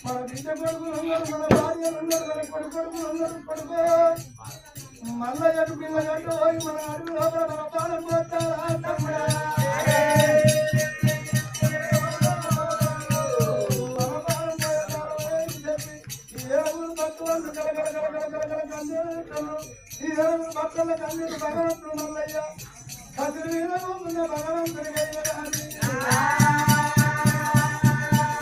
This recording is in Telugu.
మన బిడ్డ కొడుకులు ఉన్నారు, మన భార్యలు ఉన్నారు, మన కొడుకులు ఉన్నారు. కొడుకో మల్ల గట్టు పిల్ల గట్టు పోయి మన అడుగు లోపల మన పాలన పోతారా తమ్ముడా? ఈ ఏడుగురు భక్తుల కన్నీరు భగవంతుడు మల్లయ్య కదిరి మీద ఉన్న భగవంతుడి